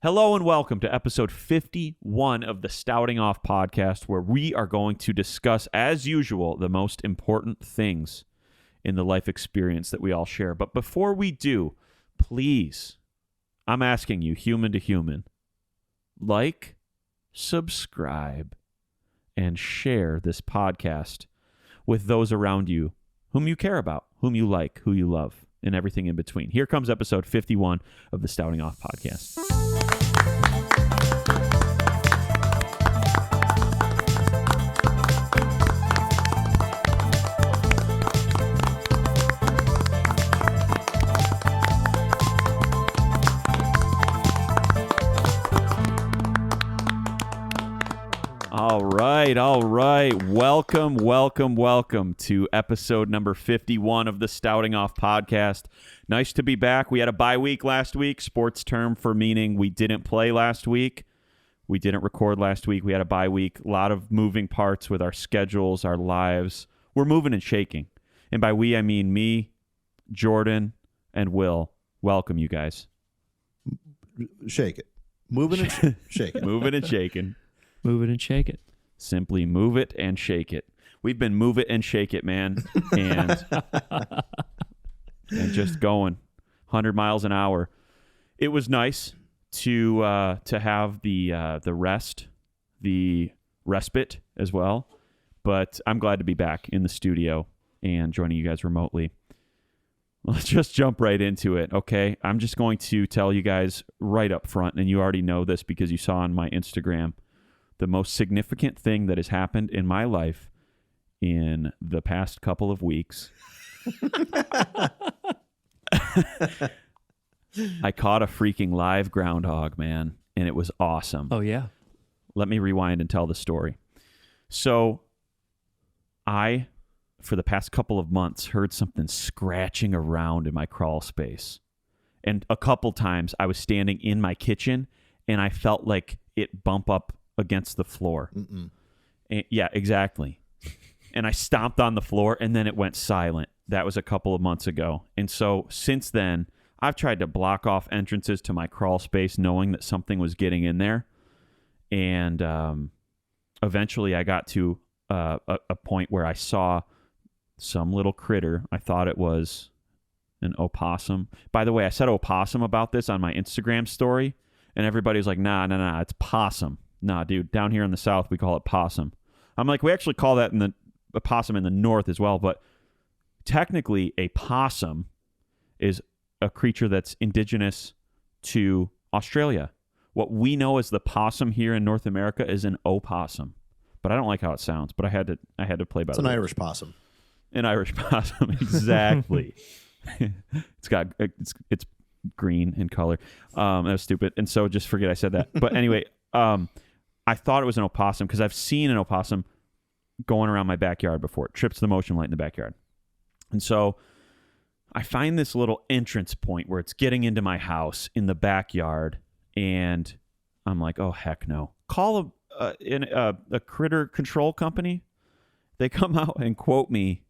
Hello and welcome to episode 51 of the Stouting Off podcast, where we are going to discuss, as usual, the most important things in the life experience that we all share. But before we do, please, I'm asking you, human to human, like, subscribe, and share this podcast with those around you whom you care about, whom you like, who you love, and everything in between. Here comes episode 51 of the Stouting Off podcast. All right. Welcome to episode number 51 of the Stouting Off podcast. Nice to be back. We had a bye week last week, sports term for meaning we didn't play last week. We didn't record last week. We had a bye week. A lot of moving parts with our schedules, our lives. We're moving and shaking. And by we, I mean me, Jordan, and Will. Welcome, you guys. Shake it. Moving and shake it. Moving and shaking. Move it and shake it. Simply move it and shake it. We've been move it and shake it, man. And just going 100 miles an hour. It was nice to have the respite as well. But I'm glad to be back in the studio and joining you guys remotely. Let's just jump right into it, okay? I'm just going to tell you guys right up front, and you already know this because you saw on my Instagram, the most significant thing that has happened in my life in the past couple of weeks. I caught a freaking live groundhog, man, and it was awesome. Oh, yeah. Let me rewind and tell the story. So I, for the past couple of months, heard something scratching around in my crawl space. And a couple times I was standing in my kitchen and I felt like it bump up against the floor. And, yeah, exactly. And I stomped on the floor and then it went silent. That was a couple of months ago. And so since then, I've tried to block off entrances to my crawl space knowing that something was getting in there. And eventually I got to a point where I saw some little critter. I thought it was an opossum. By the way, I said opossum about this on my Instagram story, and everybody was like, nah, it's possum. Nah, dude, down here in the South, we call it possum. I'm like, we actually call that a possum in the North as well, but technically a possum is a creature that's indigenous to Australia. What we know as the possum here in North America is an opossum, but I don't like how it sounds, but I had to play by the rules. It's an Irish possum. An Irish possum, exactly. It's green in color. That was stupid, and so just forget I said that. But anyway, I thought it was an opossum because I've seen an opossum going around my backyard before. It trips the motion light in the backyard. And so I find this little entrance point where it's getting into my house in the backyard, and I'm like, oh, heck no. Call a critter control company. They come out and quote me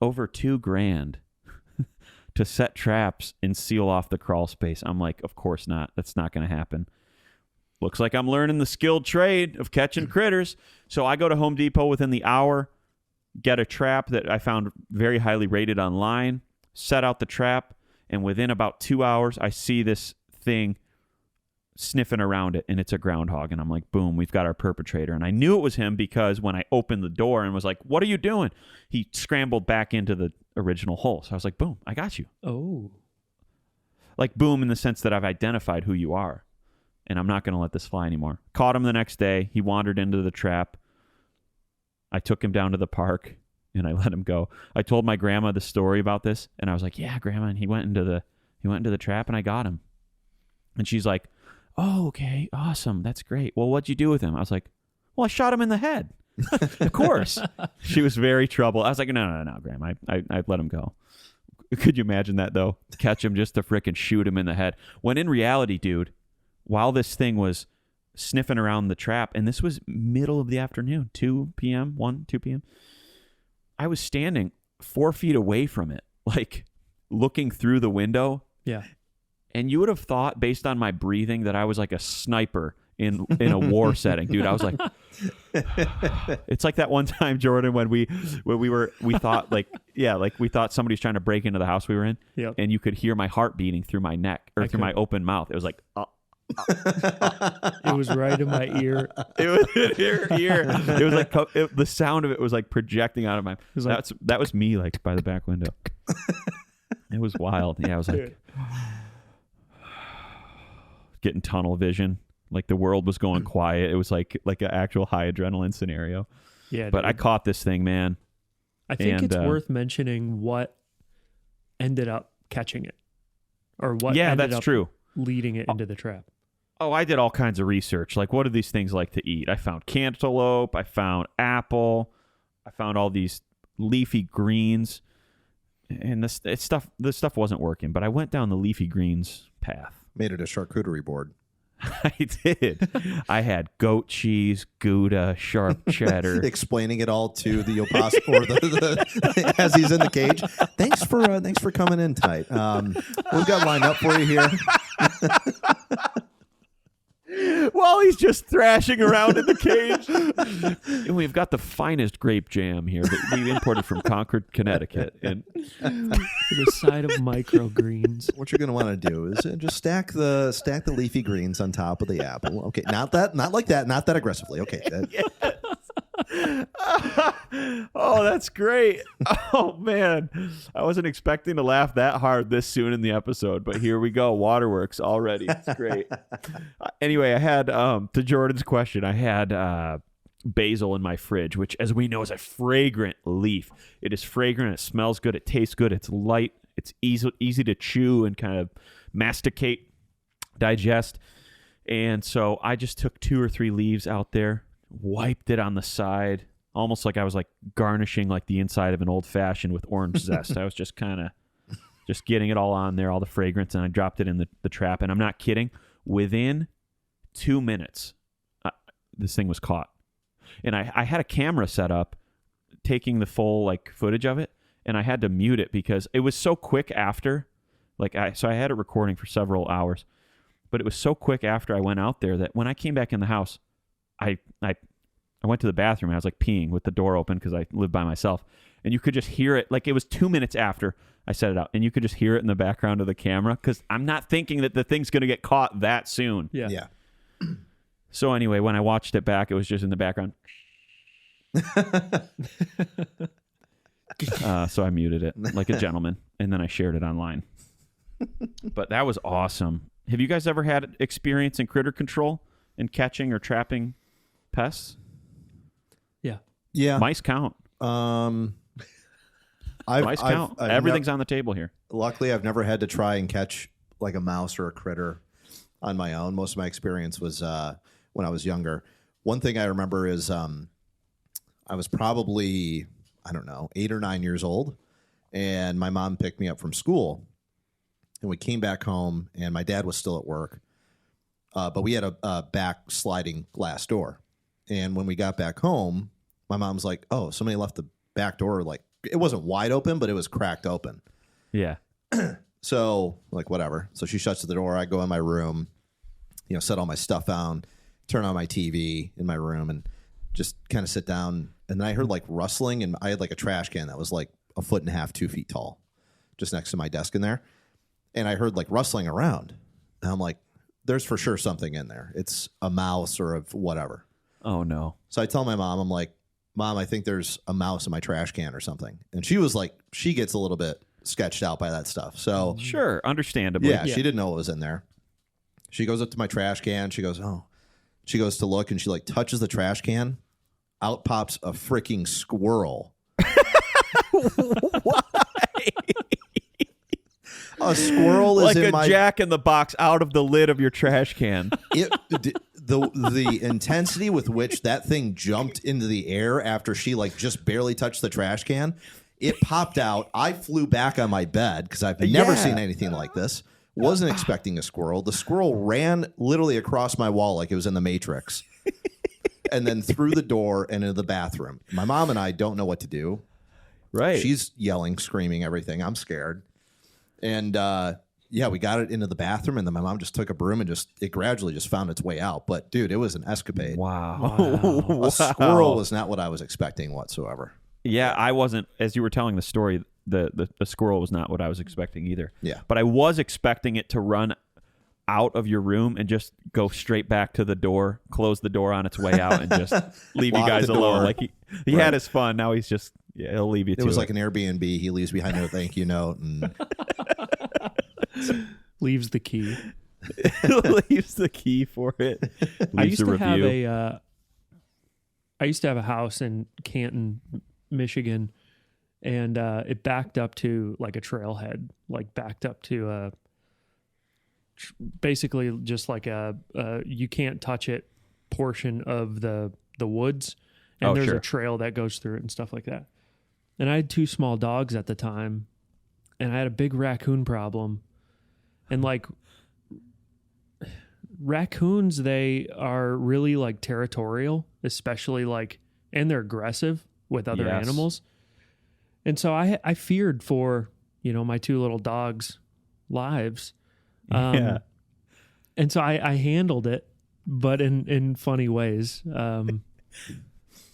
over $2,000 to set traps and seal off the crawl space. I'm like, of course not. That's not going to happen. Looks like I'm learning the skilled trade of catching critters. So I go to Home Depot within the hour, get a trap that I found very highly rated online, set out the trap, and within about 2 hours, I see this thing sniffing around it, and it's a groundhog. And I'm like, boom, we've got our perpetrator. And I knew it was him because when I opened the door and was like, what are you doing? He scrambled back into the original hole. So I was like, boom, I got you. Oh. Like, boom, in the sense that I've identified who you are. And I'm not going to let this fly anymore. Caught him the next day. He wandered into the trap. I took him down to the park, and I let him go. I told my grandma the story about this, and I was like, yeah, Grandma, and he went into the trap, and I got him. And she's like, oh, okay, awesome, that's great. Well, what'd you do with him? I was like, well, I shot him in the head. Of course. She was very troubled. I was like, no, Grandma, I let him go. Could you imagine that, though? Catch him just to frickin' shoot him in the head. When in reality, dude, while this thing was sniffing around the trap, and this was middle of the afternoon, 2 p.m., 2 p.m., I was standing 4 feet away from it, like looking through the window. Yeah. And you would have thought, based on my breathing, that I was like a sniper in a war setting, dude. I was like, it's like that one time, Jordan, when we thought we thought somebody's trying to break into the house we were in, Yep. and you could hear my heart beating through my neck or through my open mouth. It was like, It was right in my ear. it was in your ear. It was like the sound of it was like projecting out of my. Like, that was me, like by the back window. It was wild. Yeah, I was like dude. getting tunnel vision. Like the world was going quiet. It was like an actual high adrenaline scenario. Yeah, but dude. I caught this thing, man. I think and, it's worth mentioning what ended up catching it, or what. Yeah, ended that's up true. Leading it into the trap. Oh, I did all kinds of research. Like, what do these things like to eat? I found cantaloupe. I found apple. I found all these leafy greens, and this stuff wasn't working. But I went down the leafy greens path. Made it a charcuterie board. I did. I had goat cheese, Gouda, sharp cheddar. Explaining it all to the opossum or the as he's in the cage. Thanks for coming in tonight. We've got lined up for you here. While he's just thrashing around in the cage. And we've got the finest grape jam here that we imported from Concord, Connecticut. And The side of microgreens. What you're going to want to do is just stack the leafy greens on top of the apple. Okay, not like that, not that aggressively. Okay. oh, that's great. Oh, man. I wasn't expecting to laugh that hard this soon in the episode, but here we go. Waterworks already. It's great. Anyway, I had, to Jordan's question, I had basil in my fridge, which, as we know, is a fragrant leaf. It is fragrant. It smells good. It tastes good. It's light. It's easy to chew and kind of masticate, digest. And so I just took 2 or 3 leaves out there, wiped it on the side, almost like I was like garnishing like the inside of an old fashioned with orange zest. I was just kind of just getting it all on there, all the fragrance, and I dropped it in the trap. And I'm not kidding. Within 2 minutes, this thing was caught. And I had a camera set up taking the full like footage of it, and I had to mute it because it was so quick after. So I had it recording for several hours, but it was so quick after I went out there that when I came back in the house, I went to the bathroom and I was like peeing with the door open because I live by myself, and you could just hear it. Like it was 2 minutes after I set it out, and you could just hear it in the background of the camera because I'm not thinking that the thing's going to get caught that soon. Yeah. So anyway, when I watched it back, it was just in the background. So I muted it like a gentleman, and then I shared it online. But that was awesome. Have you guys ever had experience in critter control and catching or trapping pests? Yeah. Mice count. Mice count. Everything's on the table here. Luckily, I've never had to try and catch like a mouse or a critter on my own. Most of my experience was when I was younger. One thing I remember is I was probably, 8 or 9 years old, and my mom picked me up from school, and we came back home, and my dad was still at work, but we had a back sliding glass door, and when we got back home, my mom's like, "Oh, somebody left the back door, like it wasn't wide open, but it was cracked open." Yeah. So, like, whatever. So she shuts the door. I go in my room, set all my stuff down, turn on my TV in my room, and just kind of sit down. And then I heard, like, rustling, and I had, like, a trash can that was, like, 1.5 feet, 2 feet tall, just next to my desk in there. And I heard, like, rustling around. And I'm like, there's for sure something in there. It's a mouse or whatever. Oh, no. So I tell my mom, I'm like, "Mom, I think there's a mouse in my trash can or something." And she was like, she gets a little bit sketched out by that stuff. So Sure, understandably. yeah, she didn't know what was in there. She goes up to my trash can. She goes, "Oh." She goes to look, and she like touches the trash can. Out pops a freaking squirrel. Why? A squirrel is like in a my Jack in the Box out of the lid of your trash can. the intensity with which that thing jumped into the air after she like just barely touched the trash can. It popped out. I flew back on my bed because I've never seen anything like this. Wasn't expecting a squirrel. The squirrel ran literally across my wall like it was in the Matrix. And then through the door and into the bathroom. My mom and I don't know what to do. Right. She's yelling, screaming, everything. I'm scared. And we got it into the bathroom, and then my mom just took a broom and it gradually just found its way out. But dude, it was an escapade. Wow. A squirrel was not what I was expecting whatsoever. Yeah, I wasn't. As you were telling the story, the squirrel was not what I was expecting either. Yeah. But I was expecting it to run out of your room and just go straight back to the door, close the door on its way out, and just leave you guys alone. Like he had his fun. Now he's just he'll leave you. It was like an Airbnb. He leaves behind no thank you note and leaves the key. Leaves the key for it. I used to have a house in Canton, Michigan, and it backed up to like a trailhead, like backed up to basically just like a you can't touch it portion of the woods, and there's a trail that goes through it and stuff like that. And I had 2 small dogs at the time, and I had a big raccoon problem. And like raccoons, they are really like territorial, especially like, and they're aggressive with other animals. And so I feared for, my 2 little dogs' lives. And so I handled it, but in funny ways.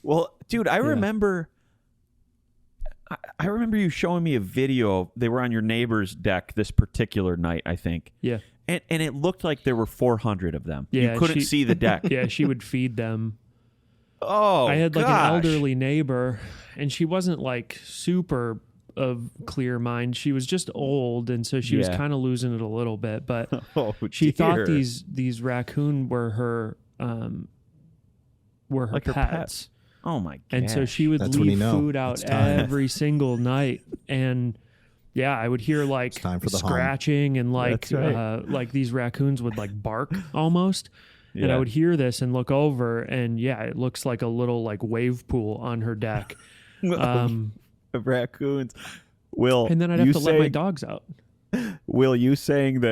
Well, dude, I remember you showing me a video. They were on your neighbor's deck this particular night, I think. Yeah. And it looked like there were 400 of them. Yeah, you couldn't see the deck. Yeah, she would feed them. Oh, I had like an elderly neighbor, and she wasn't like super of clear mind. She was just old, and so she was kind of losing it a little bit. But she thought these raccoon were her like pets. Her pets. Oh my god! And so she would leave food out every single night, and I would hear like scratching and like like these raccoons would like bark almost. Yeah. And I would hear this and look over, and it looks like a little like wave pool on her deck. Of raccoons. Will, and then I'd have to let my dogs out. Will, you saying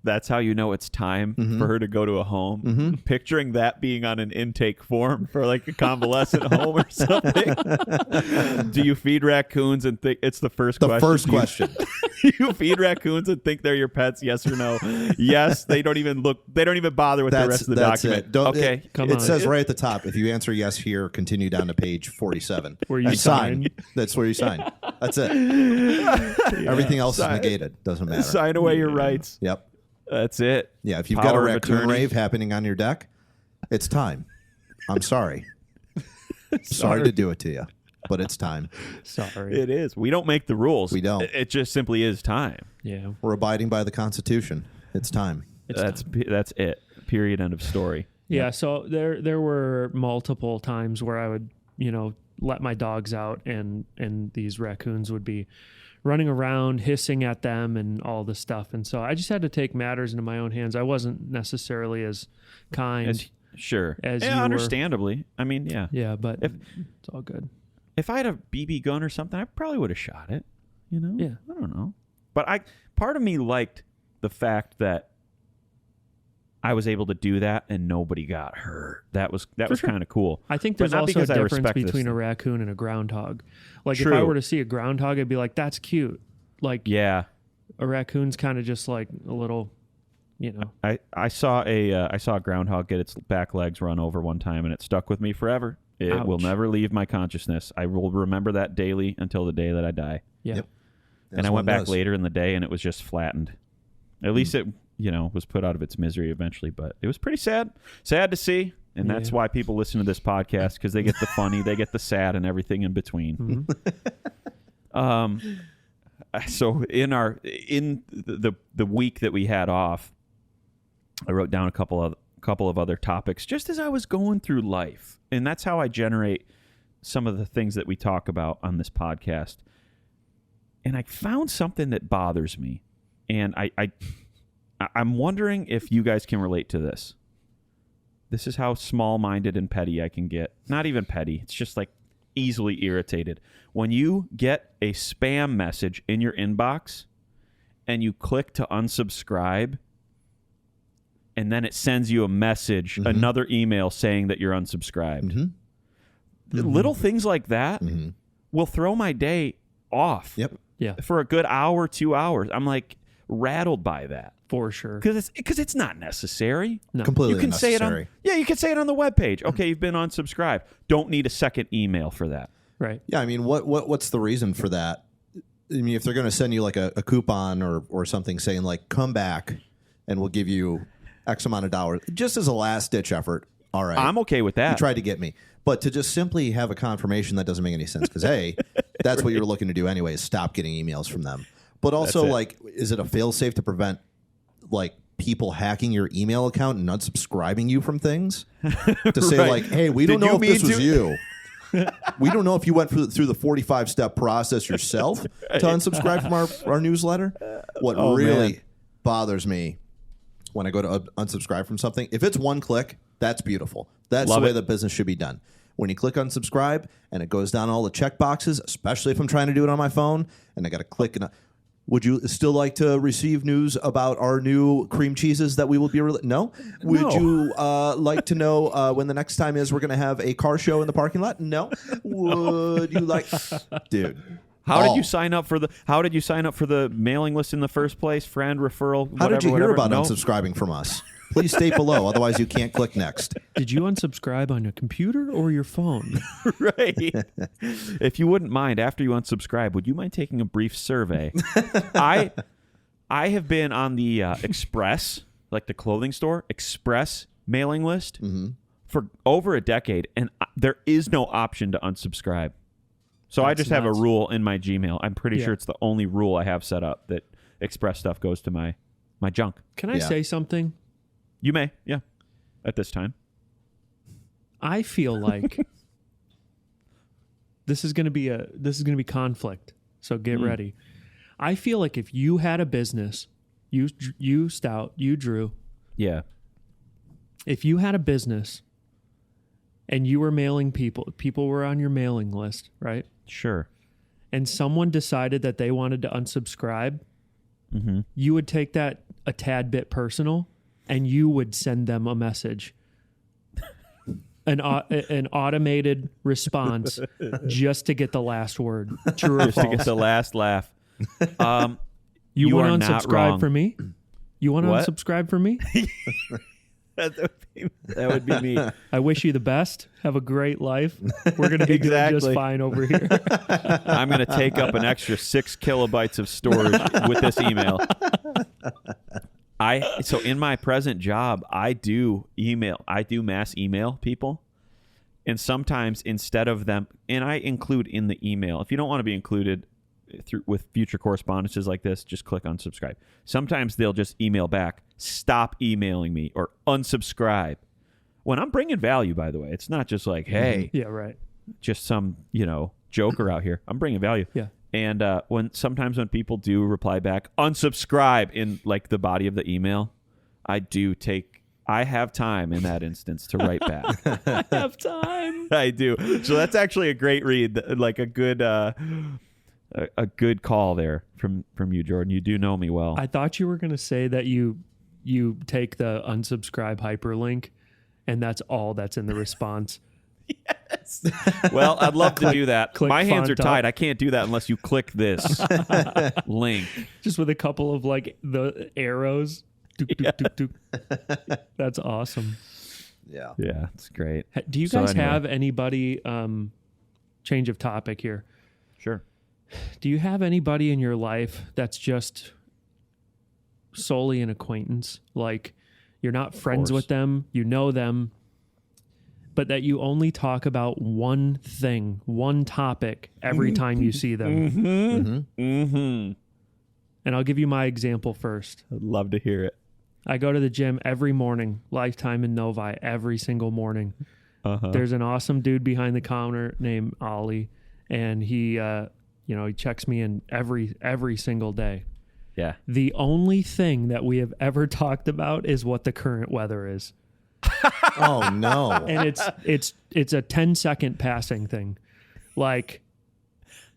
that's how you know it's time for her to go to a home? Picturing that being on an intake form for like a convalescent home or something. Do you feed raccoons and think it's the first question? The first question. You feed raccoons and think they're your pets? Yes or no? Yes. They don't even bother with the rest of the document. It says right at the top, if you answer yes here, continue down to page 47. Where you sign. That's where you sign. That's it. Everything else is negated. Doesn't matter. Sign away your rights. Yep. That's it. Yeah, if you've got a raccoon rave happening on your deck, it's time. I'm sorry. Sorry to do it to you, but it's time. Sorry. It is. We don't make the rules. We don't. It just simply is time. Yeah. We're abiding by the Constitution. It's time. That's it. Period. End of story. Yeah, so there were multiple times where I would, let my dogs out, and these raccoons would be running around, hissing at them and all this stuff. And so I just had to take matters into my own hands. I wasn't necessarily as kind as you understandably were. I mean, yeah. Yeah, but it's all good. If I had a BB gun or something, I probably would have shot it, Yeah. I don't know. But part of me liked the fact that I was able to do that and nobody got hurt. That was kind of cool. I think there's also a difference between a raccoon and a groundhog. Like if I were to see a groundhog, I'd be like, that's cute. Like a raccoon's kind of just like a little, I saw a groundhog get its back legs run over one time, and it stuck with me forever. It will never leave my consciousness. I will remember that daily until the day that I die. Yeah. Yep. And I went back later in the day, and it was just flattened. At least it was put out of its misery eventually, but it was pretty sad to see. And that's why people listen to this podcast, because they get the funny, they get the sad, and everything in between. So in the week that we had off, I wrote down a couple of other topics just as I was going through life, and that's how I generate some of the things that we talk about on this podcast. And I found something that bothers me, and I'm wondering if you guys can relate to this. This is how small-minded and petty I can get. Not even petty. It's just like easily irritated. When you get a spam message in your inbox and you click to unsubscribe, and then it sends you a message, another email saying that you're unsubscribed. Little things like that will throw my day off. Yep. Yeah. For a good hour, 2 hours. I'm like, rattled by that. For sure. Because it's not necessary. No. Completely You can say it unnecessary. you can say it on the webpage. Okay, you've been unsubscribed. Don't need a second email for that. Right. Yeah, I mean, what's the reason for that? I mean, if they're going to send you like a coupon or something saying like, come back and we'll give you X amount of dollars, just as a last ditch effort. All right. I'm okay with that. You tried to get me. But to just simply have a confirmation, that doesn't make any sense because, hey, that's what you're looking to do anyway, is stop getting emails from them. But also, like, is it a fail-safe to prevent, like, people hacking your email account and unsubscribing you from things? To say, like, hey, we don't know if this was you. We don't know if you went through the 45-step process yourself to unsubscribe from our newsletter. What really bothers me when I go to unsubscribe from something, if it's one click, that's beautiful. That's the way that business should be done. When you click unsubscribe and it goes down all the check boxes, especially if I'm trying to do it on my phone, and I got to click. Would you still like to receive news about our new cream cheeses that we will be No? Would you like to know when the next time is we're going to have a car show in the parking lot? No. Would you like... Dude. How did you sign up for the mailing list in the first place? Friend, referral, whatever, How did you hear about No. unsubscribing from us? Please state below, otherwise you can't click next. Did you unsubscribe on your computer or your phone? Right. If you wouldn't mind, after you unsubscribe, would you mind taking a brief survey? I have been on the Express, like the clothing store, Express mailing list for over a decade, and there is no option to unsubscribe. So I just have a rule in my Gmail. I'm pretty sure it's the only rule I have set up that Express stuff goes to my junk. Can I say something? You may, yeah, at this time. I feel like this is going to be conflict. So get ready. I feel like if you had a business, you Stout, you Drew. Yeah. If you had a business and you were mailing people were on your mailing list, right? Sure. And someone decided that they wanted to unsubscribe, you would take that a tad bit personal and you would send them a message. An automated response just to get the last word. True or false? Just to get the last laugh. You want to not unsubscribe wrong. for me? You want to What? unsubscribe for me? That would be me. I wish you the best. Have a great life. We're going to be doing just fine over here. I'm going to take up an extra 6 kilobytes of storage with this email. So in my present job, I do mass email people. And sometimes instead of them, and I include in the email, if you don't want to be included with future correspondences like this, just click unsubscribe. Sometimes they'll just email back, stop emailing me, or unsubscribe. When I'm bringing value, by the way, it's not just like, hey, yeah, right, just some, joker out here. I'm bringing value. Yeah. And sometimes when people do reply back, unsubscribe in like the body of the email, I have time in that instance to write back. I have time. I do. So that's actually a great read, like a good call there from you, Jordan. You do know me well. I thought you were going to say that you take the unsubscribe hyperlink and that's all that's in the response. Yes. Well, I'd love to do that. My hands are font tied. up. I can't do that unless you click this link. Just with a couple of like the arrows. Dook, dook, dook, dook. That's awesome. Yeah. Yeah, it's great. Do you guys have anybody, change of topic here. Sure. Do you have anybody in your life that's just solely an acquaintance? Like you're not friends with them, you know them, but that you only talk about one thing, one topic every time you see them? And I'll give you my example first. I'd love to hear it. I go to the gym every morning, Lifetime in Novi, every single morning. There's an awesome dude behind the counter named Ollie, and he checks me in every single day. Yeah. The only thing that we have ever talked about is what the current weather is. Oh no. And it's a 10-second passing thing. Like,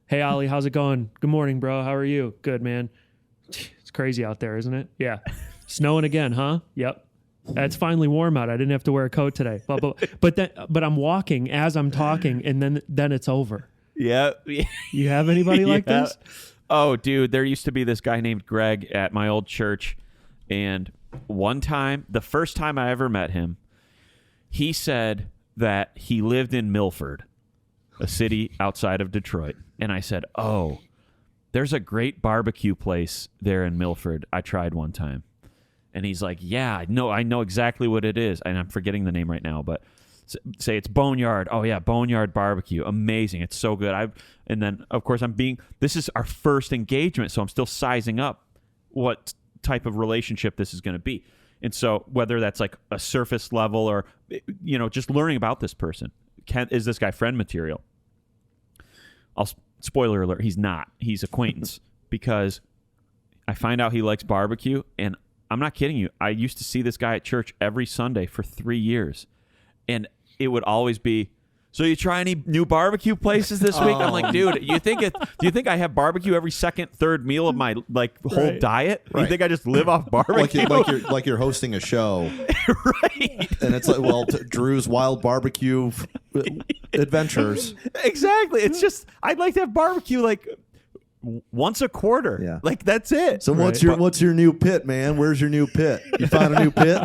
hey Ollie, how's it going? Good morning, bro. How are you? Good, man. It's crazy out there, isn't it? Yeah. Snowing again, huh? Yep. It's finally warm out. I didn't have to wear a coat today. But I'm walking as I'm talking, and then it's over. Yeah. You have anybody like this? Oh, dude, there used to be this guy named Greg at my old church. And one time, the first time I ever met him, he said that he lived in Milford, a city outside of Detroit. And I said, oh, there's a great barbecue place there in Milford. I tried one time. And he's like, yeah, I know exactly what it is. And I'm forgetting the name right now, but say it's Boneyard. Oh, yeah, Boneyard Barbecue. Amazing. It's so good. And then, of course, this is our first engagement, so I'm still sizing up what type of relationship this is going to be. And so whether that's like a surface level or, just learning about this person. Is this guy friend material? Spoiler alert, he's not. He's acquaintance because I find out he likes barbecue, and I'm not kidding you. I used to see this guy at church every Sunday for 3 years, and it would always be, so you try any new barbecue places this week? I'm like, dude, do you think I have barbecue every second, third meal of my whole diet? Right. You think I just live off barbecue? like you're hosting a show, right? And it's like, Drew's Wild Barbecue Adventures. Exactly. It's just I'd like to have barbecue like once a quarter. Yeah. Like that's it. So what's your new pit, man? Where's your new pit? You found a new pit?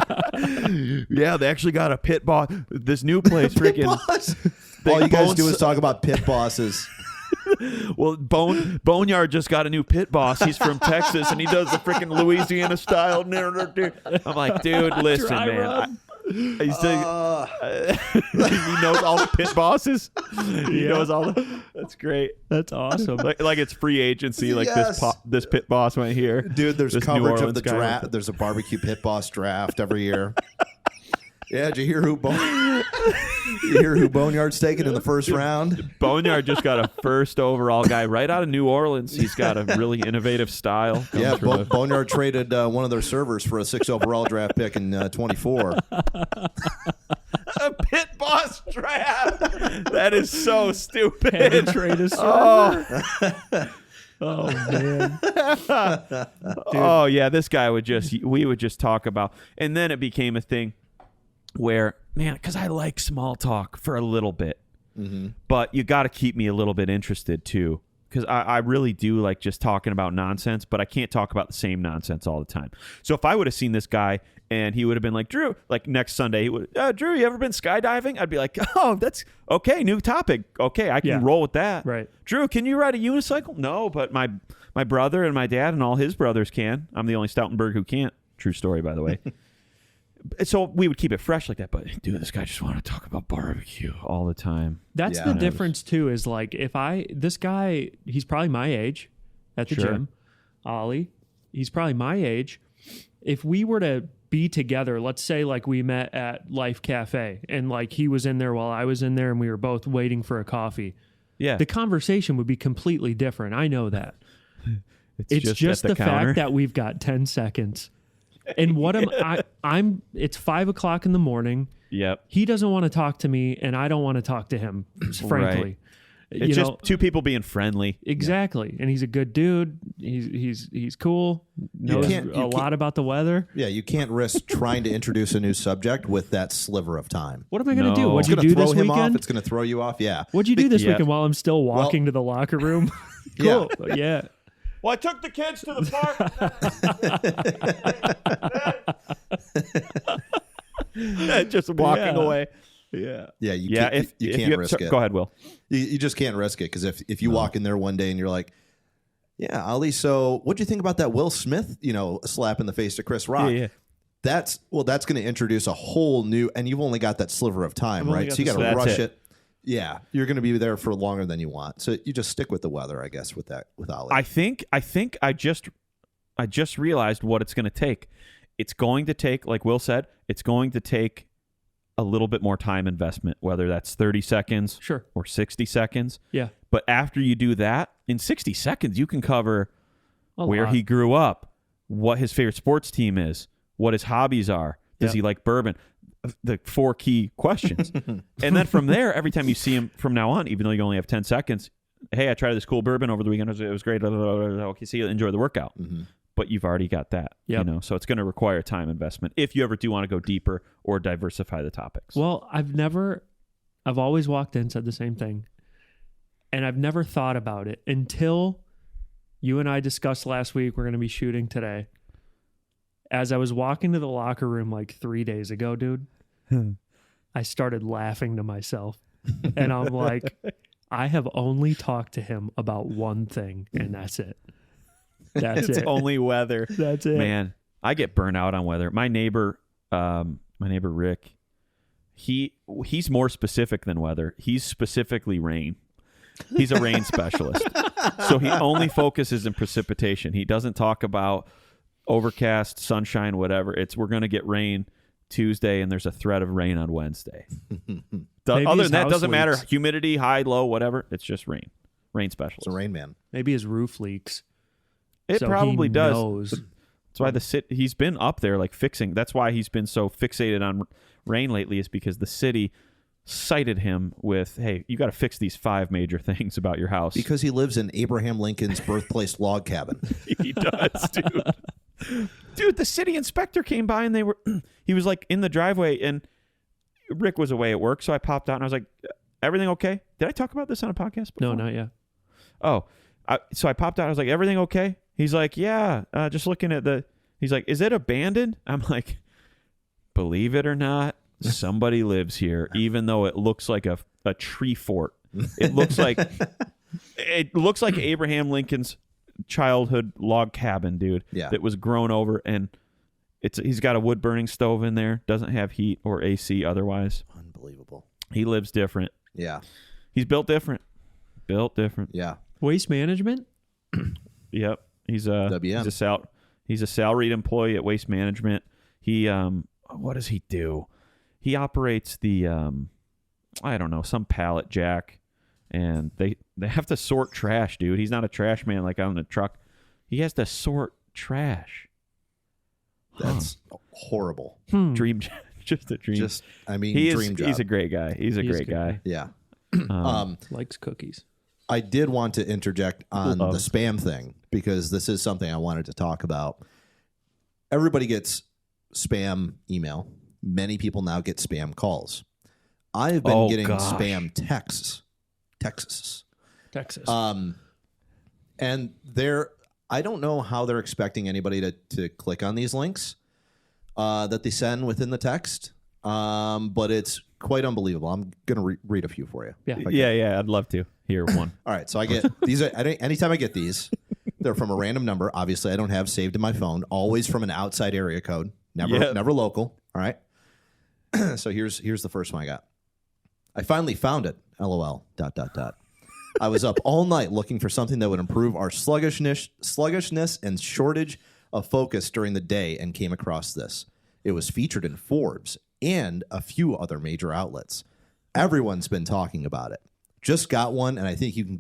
Yeah, they actually got a pit boss. This new place, freaking. All you guys do is talk about pit bosses. Well, Boneyard just got a new pit boss. He's from Texas, and he does the freaking Louisiana style. I'm like, dude, listen, man. He knows all the pit bosses. He knows all the. That's great. That's awesome. Like it's free agency. Like yes. this pit boss went here. Dude, there's coverage of the draft. There's a barbecue pit boss draft every year. Yeah, did you hear who Boneyard's taking in the first round? Boneyard just got a first overall guy right out of New Orleans. He's got a really innovative style. Yeah, Boneyard traded one of their servers for a 6 overall draft pick in 24. A pit boss draft. That is so stupid. Had to trade a server. Oh man. Oh yeah, this guy we would just talk about, and then it became a thing where, man, because I like small talk for a little bit, but you got to keep me a little bit interested too, because I really do like just talking about nonsense, but I can't talk about the same nonsense all the time. So if I would have seen this guy and he would have been like, Drew, like next Sunday, he would, Drew, you ever been skydiving? I'd be like, oh, that's okay, new topic. Okay, I can roll with that. Right. Drew, can you ride a unicycle? No, but my brother and my dad and all his brothers can. I'm the only Stoutenberg who can't. True story, by the way. So we would keep it fresh like that, but dude, this guy just wanted to talk about barbecue all the time. That's the difference too, is like this guy, he's probably my age at the gym. Ollie, he's probably my age. If we were to be together, let's say like we met at Life Cafe and like he was in there while I was in there and we were both waiting for a coffee. Yeah. The conversation would be completely different. I know that. It's just the counter. fact that we've got 10 seconds. And what it's 5 o'clock in the morning. Yep. He doesn't want to talk to me and I don't want to talk to him, frankly. Right. It's just two people being friendly. Exactly. And he's a good dude. He's cool. Knows a lot about the weather. Yeah, you can't risk trying to introduce a new subject with that sliver of time. What am I going to do? What'd you do this weekend? It's going to throw you off. Yeah. What'd you do this weekend while I'm still walking to the locker room? Cool. Yeah. Well, I took the kids to the park. Just walking away. Yeah. Yeah. You can't risk it. Go ahead, Will. You just can't risk it because if you walk in there one day and you're like, yeah, Ali, so what'd you think about that Will Smith, slap in the face to Chris Rock? Yeah. That's going to introduce a whole new, and you've only got that sliver of time, right? So you got to rush it. Yeah, you're going to be there for longer than you want. So you just stick with the weather, I guess, with Ali. I think I just realized what it's going to take. It's going to take, like Will said, it's going to take a little bit more time investment, whether that's 30 seconds or 60 seconds. Yeah. But after you do that, in 60 seconds, you can cover where he grew up, what his favorite sports team is, what his hobbies are. Does he like bourbon? The 4 key questions. And then from there, every time you see him from now on, even though you only have 10 seconds, hey, I tried this cool bourbon over the weekend. It was great. Okay, see you. Enjoy the workout. Mm-hmm. But you've already got that. So it's going to require time investment if you ever do want to go deeper or diversify the topics. Well, I've always walked in, said the same thing. And I've never thought about it until You and I discussed last week we're going to be shooting today. As I was walking to the locker room like 3 days ago, dude, I started laughing to myself. And I'm like, I have only talked to him about one thing, and that's it. That's It's it. only weather. That's it. Man, I get burnt out on weather. My neighbor Rick, he's more specific than weather. He's specifically rain. He's a rain specialist. So he only focuses in precipitation. He doesn't talk about overcast, sunshine, whatever. We're going to get rain Tuesday, and there's a threat of rain on Wednesday. Other than that, doesn't matter. Humidity, high, low, whatever. It's just rain. Rain specialist. It's a rain man. Maybe his roof leaks. It so probably he does. knows. That's why he's been up there like fixing. That's why he's been so fixated on rain lately, is because the city cited him with, hey, you got to fix these 5 major things about your house. Because he lives in Abraham Lincoln's birthplace log cabin. He does, dude. Dude, the city inspector came by and he was like in the driveway, and Rick was away at work, so I popped out and I was like, everything okay? Did I talk about this on a podcast before? No, not yet. Oh, so I popped out. I was like, everything okay? He's like, yeah, just looking at he's like, is it abandoned? I'm like, believe it or not, somebody lives here, even though it looks like a tree fort. It looks like Abraham Lincoln's childhood log cabin, dude. Yeah. That was grown over, and he's got a wood burning stove in there. Doesn't have heat or AC otherwise. Unbelievable. He lives different. Yeah. He's built different. Yeah. Waste management? Yep. He's a WM. He's a salaried employee at Waste Management. He what does he do? He operates the I don't know, some pallet jack, and they have to sort trash, dude. He's not a trash man like on the truck. He has to sort trash. That's horrible. Dream, just a dream. Dream job. He's a great guy. He's a great guy. Yeah. Likes cookies. I did want to interject on the spam thing, because this is something I wanted to talk about. Everybody gets spam email. Many people now get spam calls. I've been getting spam texts. Texas. And I don't know how they're expecting anybody to click on these links that they send within the text. But it's quite unbelievable. I'm going to read a few for you. Yeah. I'd love to hear one. All right. So I get these. Anytime I get these, they're from a random number. Obviously, I don't have saved in my phone. Always from an outside area code. Never local. All right. So here's the first one I got. I finally found it. LOL. ... I was up all night looking for something that would improve our sluggishness and shortage of focus during the day, and came across this. It was featured in Forbes and a few other major outlets. Everyone's been talking about it. Just got one, and I think you can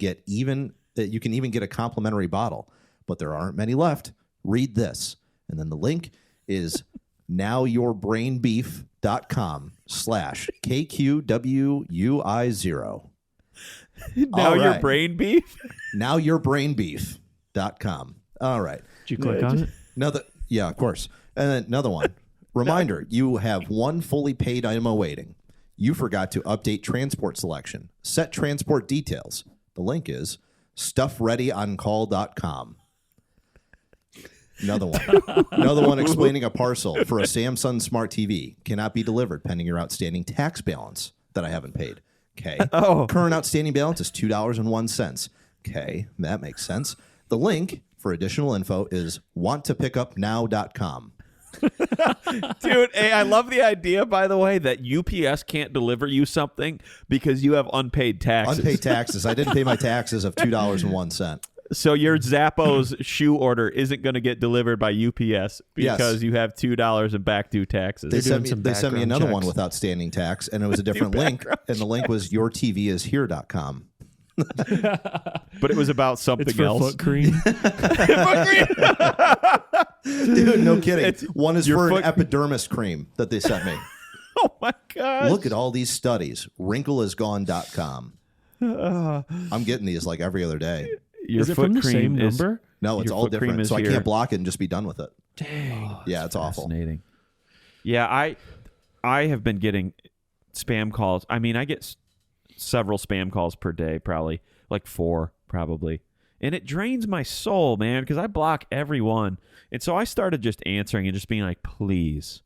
even get a complimentary bottle, but there aren't many left. Read this. And then the link is nowyourbrainbeef.com/KQWUI0. Now right. your brain beef? Nowyourbrainbeef.com. All right. Did you click on it? Yeah, of course. And then another one. Reminder, you have one fully paid item awaiting. You forgot to update transport selection. Set transport details. The link is stuffreadyoncall.com. Another one explaining a parcel for a Samsung Smart TV cannot be delivered pending your outstanding tax balance that I haven't paid. Okay. Current outstanding balance is $2.01. Okay, that makes sense. The link for additional info is wanttopickupnow.com. Dude, hey, I love the idea, by the way, that UPS can't deliver you something because you have unpaid taxes. Unpaid taxes. I didn't pay my taxes of $2.01. So your Zappos shoe order isn't going to get delivered by UPS because you have $2 in back due taxes. They sent me another one with outstanding tax, and it was a different link, and the link was yourtvishere.com. But it was about something else. Foot cream. Dude, no kidding. One is for an epidermis cream that they sent me. Oh my God. Look at all these studies. Wrinkleisgone.com. I'm getting these like every other day. Is it from the same number? No, it's all different. So I can't block it and just be done with it. Dang. Yeah, it's awful. Fascinating. Yeah, I have been getting spam calls. I mean, I get several spam calls per day, probably like 4, probably. And it drains my soul, man, because I block everyone. And so I started just answering and just being like, please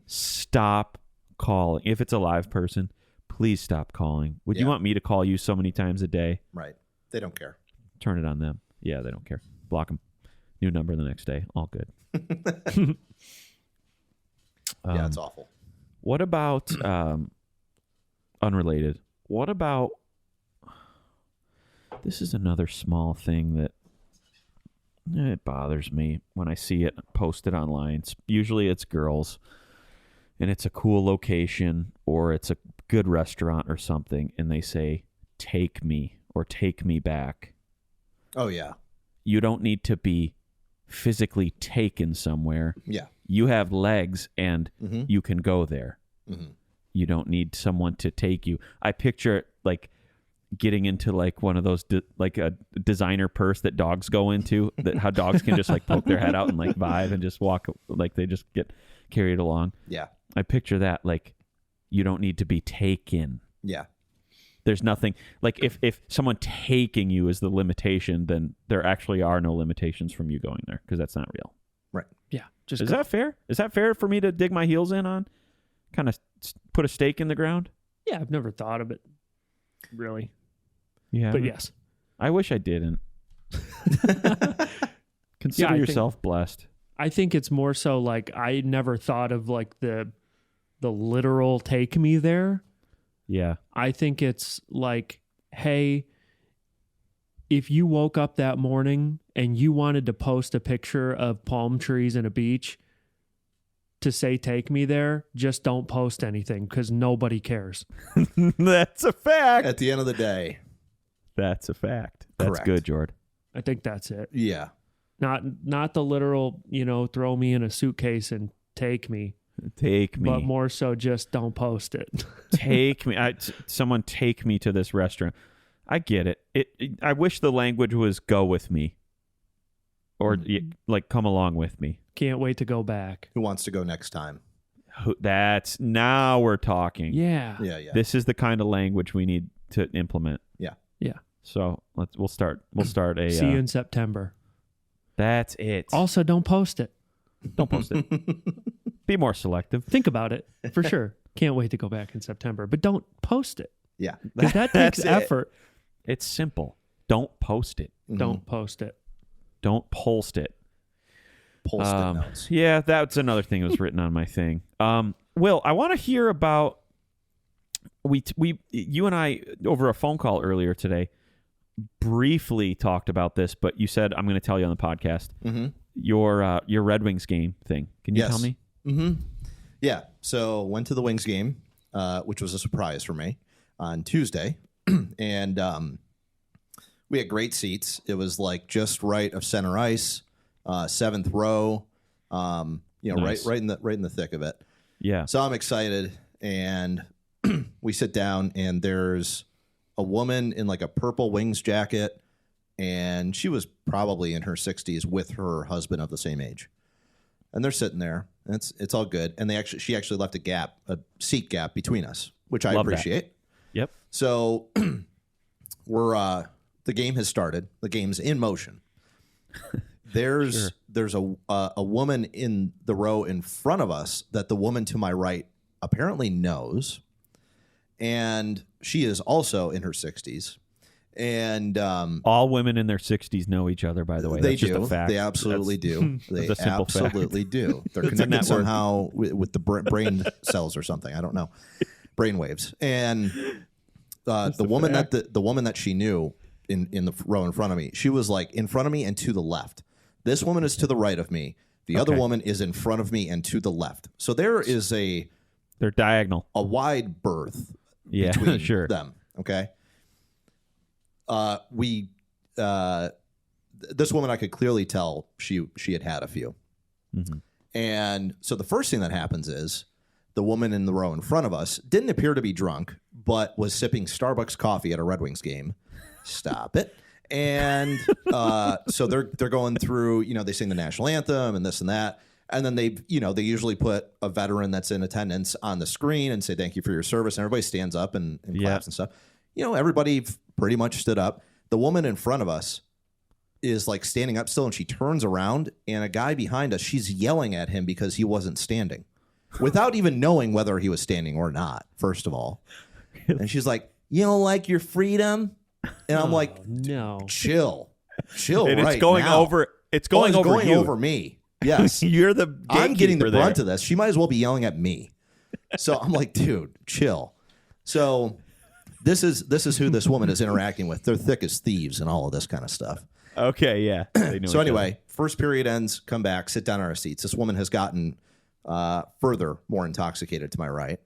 stop calling. If it's a live person, please stop calling. Would you want me to call you so many times a day? Right. They don't care. Turn it on them. Yeah, they don't care. Block them. New number the next day. All good. Yeah, it's awful. What about, unrelated, what about, this is another small thing that it bothers me when I see it posted online. Usually it's girls, and it's a cool location, or it's a good restaurant or something, and they say, take me, or take me back. Oh, yeah. You don't need to be physically taken somewhere. Yeah. You have legs, and you can go there. Mm-hmm. You don't need someone to take you. I picture it like getting into like one of those like a designer purse that dogs go into, that how dogs can just like poke their head out and like vibe and just walk, like they just get carried along. Yeah. I picture that, like, you don't need to be taken. Yeah. There's nothing like if someone taking you is the limitation, then there actually are no limitations from you going there, because that's not real. Right. Yeah. Just Is that fair? Is that fair for me to dig my heels in on? Kind of put a stake in the ground? Yeah, I've never thought of it, really. Yeah. But yes. I wish I didn't. Consider yourself blessed. I think it's more so like I never thought of like the literal take me there. Yeah. I think it's like, hey, if you woke up that morning and you wanted to post a picture of palm trees and a beach to say take me there, just don't post anything, because nobody cares. That's a fact. At the end of the day. That's a fact. That's Correct. good, Jord. I think that's it. Yeah. Not the literal, throw me in a suitcase and take me. Take me. But more so just don't post it. Take me. Someone take me to this restaurant. I get it. I wish the language was go with me. Or like come along with me. Can't wait to go back. Who wants to go next time? That's, now we're talking. Yeah. Yeah, yeah. This is the kind of language we need to implement. Yeah. Yeah. So we'll start a See you in September. That's it. Also, don't post it. Don't post it. Be more selective. Think about it for sure. Can't wait to go back in September, but don't post it, Yeah. because that takes effort. It's simple. Don't post it. Don't post it. Don't post it. Post-it notes. Yeah, that's another thing that was written on my thing. Will, I want to hear about you and I over a phone call earlier today briefly talked about this, but you said I'm going to tell you on the podcast your Red Wings game thing. Can you tell me? Mm-hmm. Yeah. So went to the Wings game, which was a surprise for me on Tuesday, and we had great seats. It was like just right of center ice, 7th row. Nice. right in the thick of it. Yeah. So I'm excited, and we sit down, and there's a woman in like a purple Wings jacket, and she was probably in her 60s with her husband of the same age, and they're sitting there. And it's all good, and she actually left a seat gap between us, which I appreciate. That. Yep. So we're the game has started. The game's in motion. There's a woman in the row in front of us that the woman to my right apparently knows, and she is also in her 60s. And all women in their 60s know each other, by the way. They That's do. Just a fact. They absolutely do. They a simple absolutely do. They're It's a connected network. somehow with the brain cells or something. I don't know. Brain waves. And the woman that she knew in the row in front of me, she was like in front of me and to the left. This woman is to the right of me. The other woman is in front of me and to the left. So there is they're diagonal. a wide berth Yeah, between sure. them. Okay. This woman, I could clearly tell she had a few. Mm-hmm. And so the first thing that happens is the woman in the row in front of us didn't appear to be drunk, but was sipping Starbucks coffee at a Red Wings game. Stop it. And so they're going through, they sing the national anthem and this and that. And then they usually put a veteran that's in attendance on the screen and say, thank you for your service. And everybody stands up and claps and stuff. Everybody pretty much stood up. The woman in front of us is like standing up still, and she turns around, and a guy behind us, she's yelling at him because he wasn't standing without even knowing whether he was standing or not, first of all. And she's like, you don't like your freedom? And I'm like, no, chill and right it's going now. over. It's going over going you. over me. Yes. You're the I'm getting the gatekeeper brunt there. of this. She might as well be yelling at me. So I'm like, dude, chill. So this is who this woman is interacting with. They're thick as thieves and all of this kind of stuff. Okay, yeah. They know So each anyway, first period ends, come back, sit down on our seats. This woman has gotten further more intoxicated to my right.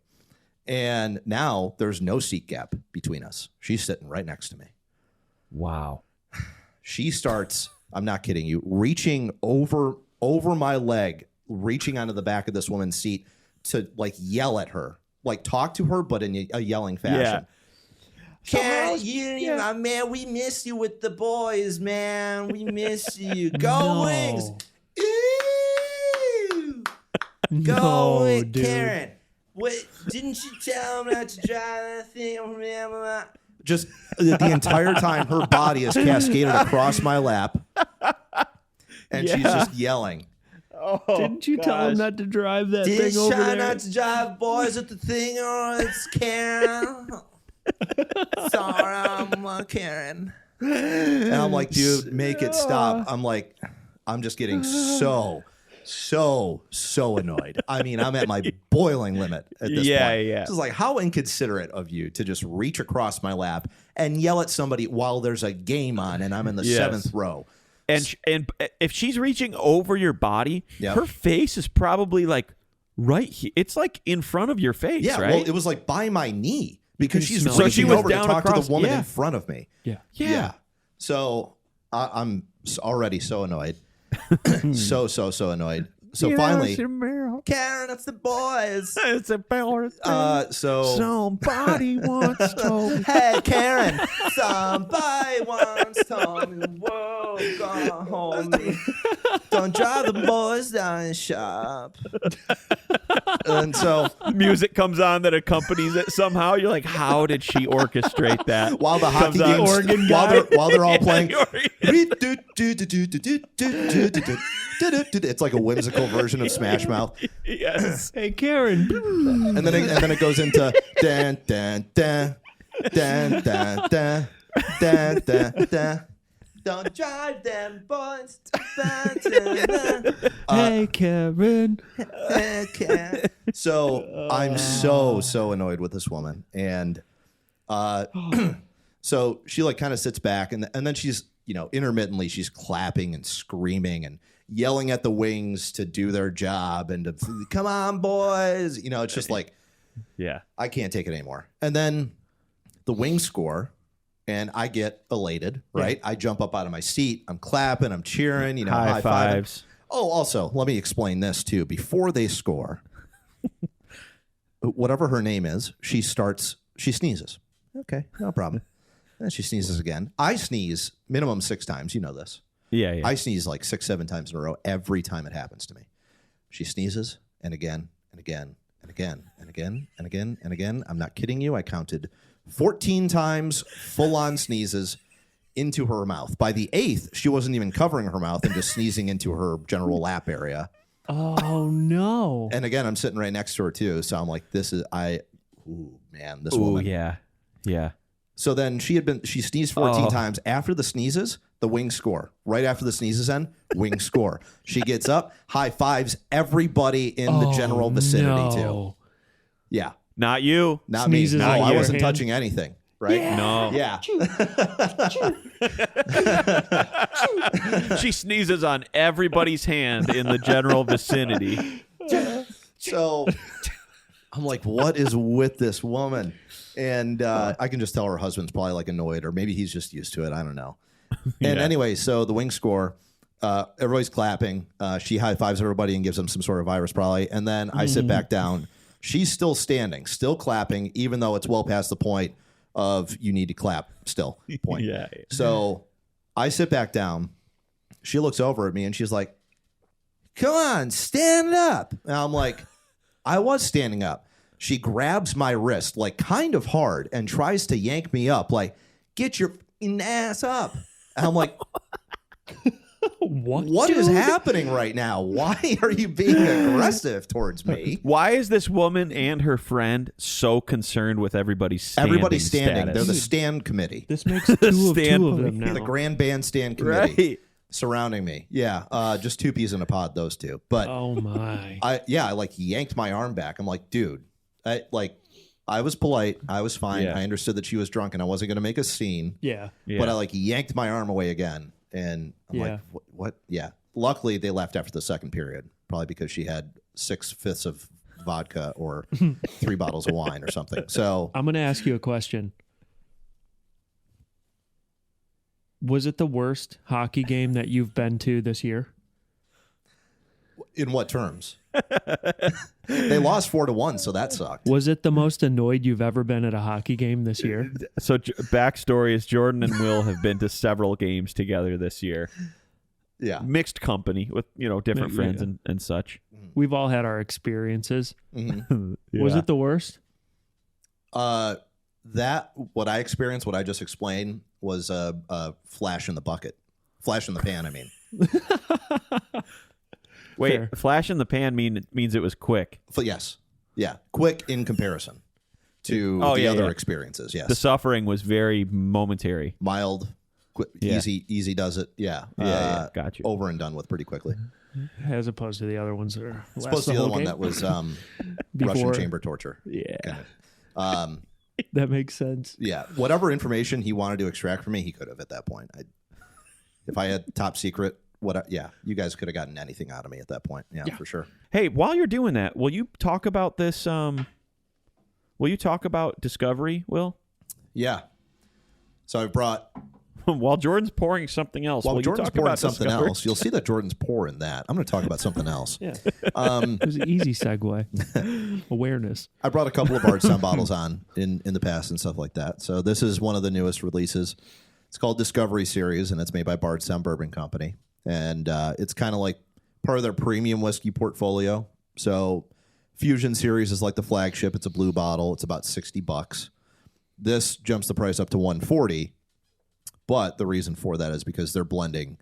And now there's no seat gap between us. She's sitting right next to me. other. Wow. She starts, I'm not kidding you, reaching over my leg, reaching onto the back of this woman's seat to like yell at her, like talk to her, but in a yelling fashion. Yeah. Man, we miss you with the boys, man. We miss you. Go Wings. Ew. Go with dude. Karen. What? Didn't you tell him not to drive that thing? Just the entire time, her body is cascaded across my lap, and she's just yelling. Oh, Didn't you tell him not to drive that thing over try there? not to drive boys at the thing, or it's Karen. Sorry, I'm Karen. And I'm like, dude, make it stop. I'm just getting so annoyed. I mean, I'm at my boiling limit at this point. Yeah. It's like, how inconsiderate of you to just reach across my lap and yell at somebody while there's a game on and I'm in the seventh row. And if she's reaching over your body, Yep. her face is probably like right here. It's like in front of your face, Yeah, right? well, it was like by my knee because can she's smell it. reaching So she was over to down talk to across- the woman yeah. in front of me. Yeah. yeah. So I'm already so annoyed. so annoyed. So Yeah, finally, Meryl. Karen, it's the boys. It's a power thing. So Somebody once told me. hey, Karen, somebody once told me, whoa, gonna hold me. Don't drive the boys down the shop. And so Music comes on that accompanies it somehow. You're like, how did she orchestrate that? while the hockey Comes on. games, Organ while guy. they're all playing, The organ. it's like a whimsical version of Smash Mouth. Yes. Hey, Karen. And then it goes into dan dan dan dan dan dan dan dan dan. Don't drive them boys. Hey, Karen. So I'm so annoyed with this woman, and so she like kind of sits back, and then she's intermittently she's clapping and screaming and yelling at the wings to do their job and to come on boys. It's just like Yeah. I can't take it anymore. And then the wings score. And I get elated, right? I jump up out of my seat. I'm clapping. I'm cheering. High high-fiving. fives. Oh, also, let me explain this too. Before they score, whatever her name is, she sneezes. Okay, no problem. And she sneezes again. I sneeze minimum 6 times. You know this. Yeah. I sneeze like 6, 7 times in a row every time it happens to me. She sneezes, and again, and again, and again, and again, and again, and again. I'm not kidding you. I counted 14 times full-on sneezes into her mouth. By the 8th, she wasn't even covering her mouth and just sneezing into her general lap area. Oh, no. And again, I'm sitting right next to her, too. So I'm like, this Ooh, woman. yeah. So then she sneezed 14 times. After the sneezes, the wings score. Right after the sneezes end, wings score. She gets up, high fives everybody in the general vicinity, too. Yeah. Not you. Not Sneezes me. No, on I your wasn't hand. touching anything. Right? Yeah. No. Yeah. She sneezes on everybody's hand in the general vicinity. So I'm like, what is with this woman? And I can just tell her husband's probably like annoyed, or maybe he's just used to it. I don't know. And anyway, so the wing score, everybody's clapping. She high fives everybody and gives them some sort of virus probably. And then I sit back down. She's still standing, still clapping, even though it's well past the point of you need to clap still point. Yeah. So I sit back down. She looks over at me and she's like, come on, stand up. And I'm like, I was standing up. She grabs my wrist like kind of hard and tries to yank me up, like, get your ass up. And I'm like, What is happening right now? Why are you being aggressive towards me? Why is this woman and her friend so concerned with everybody's standing? Everybody's standing. Status? They're the stand committee. This makes two of them now. The grand bandstand committee. Right. Surrounding me. Yeah. Just two peas in a pod, those two. But oh my. I like yanked my arm back. I'm like, dude, I was polite. I was fine. Yeah. I understood that she was drunk and I wasn't going to make a scene. Yeah. But I yanked my arm away again. And I'm like, what? Yeah. Luckily, they left after the second period, probably because she had 6/5 of vodka or 3 bottles of wine or something. So I'm going to ask you a question. Was it the worst hockey game that you've been to this year? in what terms? They lost 4-1, so that sucked. Was it the most annoyed you've ever been at a hockey game this year? So backstory is Jordan and Will have been to several games together this year. Yeah. Mixed company with, different friends and such. We've all had our experiences. Mm-hmm. Was it the worst? That what I experienced, what I just explained, was a flash in the bucket. Flash in the pan, I mean. Wait, Fair. flash in the pan means it was quick. Yes. Yeah. Quick in comparison to the other experiences. Yes. The suffering was very momentary. Mild, easy does it. Yeah. Got you. Over and done with pretty quickly. As opposed to the other ones that are Supposed to be the other one that was Russian chamber torture. Yeah. Kind of. That makes sense. Yeah. Whatever information he wanted to extract from me, he could have at that point. If I had top secret, you guys could have gotten anything out of me at that point. Yeah, for sure. Hey, while you're doing that, will you talk about this? Will you talk about Discovery, Will? Yeah. So I brought... While Jordan's pouring something else. While Jordan's pouring something Discovery? else, you'll see that Jordan's pouring that. I'm going to talk about something else. Yeah. It was an easy segue. Awareness. I brought a couple of Bardstown bottles on in the past and stuff like that. So this is one of the newest releases. It's called Discovery Series, and it's made by Bardstown Bourbon Company. And it's kind of like part of their premium whiskey portfolio. So Fusion Series is like the flagship. It's a blue bottle. It's about $60. This jumps the price up to $140. But the reason for that is because they're blending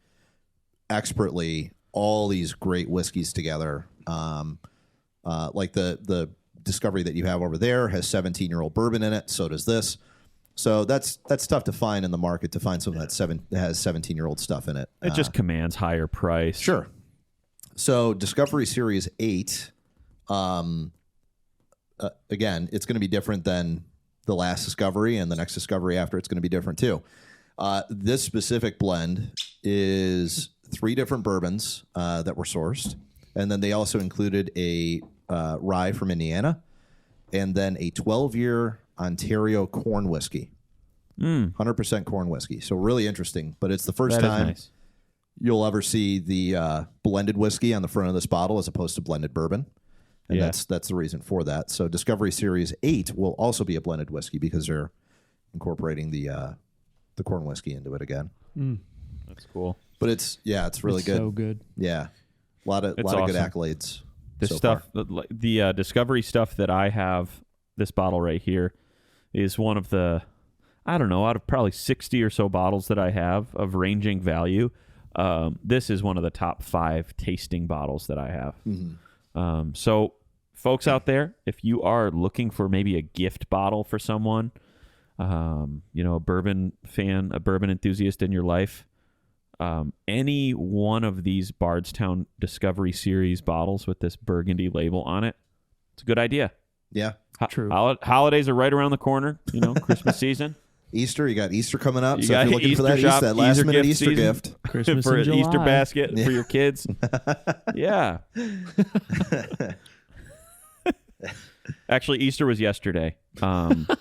expertly all these great whiskeys together. Like the Discovery that you have over there has 17-year-old bourbon in it. So does this. So that's tough to find in the market, to find something that has 17-year-old stuff in it. It just commands higher price. Sure. So Discovery Series 8, again, it's going to be different than the last Discovery, and the next Discovery after it's going to be different too. This specific blend is 3 different bourbons that were sourced, and then they also included a rye from Indiana, and then a 12-year Ontario corn whiskey, 100% corn whiskey. So really interesting, but it's the first time you'll ever see the blended whiskey on the front of this bottle as opposed to blended bourbon, and that's the reason for that. So Discovery Series 8 will also be a blended whiskey because they're incorporating the corn whiskey into it again. That's cool. But it's really good. So good. Yeah, a lot of good accolades. The so stuff, far. the Discovery stuff that I have, this bottle right here, is one of the, I don't know, out of probably 60 or so bottles that I have of ranging value. This is one of the top 5 tasting bottles that I have. Mm-hmm. So, folks out there, if you are looking for maybe a gift bottle for someone, a bourbon fan, a bourbon enthusiast in your life, any one of these Bardstown Discovery Series bottles with this burgundy label on it, it's a good idea. Yeah. True. Holidays are right around the corner, Christmas season. Easter, you got Easter coming up. You So if you're looking Easter for that shop, that last minute gift Easter season. gift. Christmas for in an Easter July. basket for your kids. Yeah. Actually, Easter was yesterday at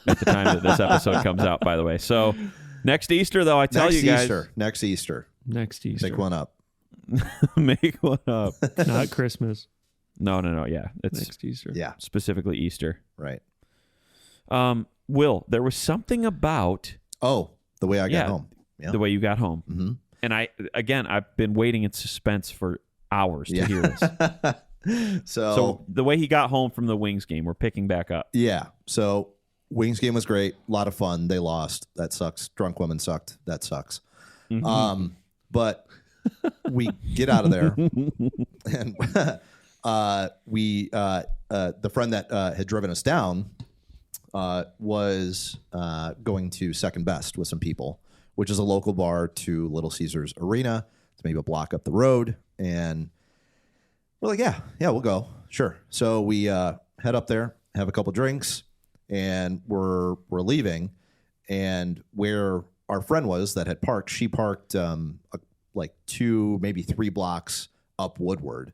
the time that this episode comes out, by the way. So next Easter, though, I tell you guys. Next Easter. Next Easter. Pick one up. Make one up. Not Christmas. No. Yeah. It's Next Easter. Yeah. specifically Easter. Right. Will, there was something about Oh, the way I got home. Yeah. the way you got home. Mm-hmm. And I've been waiting in suspense for hours to hear this. So the way he got home from the Wings game, we're picking back up. Yeah. So Wings game was great. A lot of fun. They lost. That sucks. Drunk women sucked. That sucks. Mm-hmm. But we get out of there, and the friend that had driven us down was going to Second Best with some people, which is a local bar to Little Caesars Arena. It's maybe a block up the road, and we're like, yeah, we'll go, sure. So we head up there, have a couple drinks, and we're leaving. And where our friend was that had parked, she parked like 2, maybe 3 blocks up Woodward,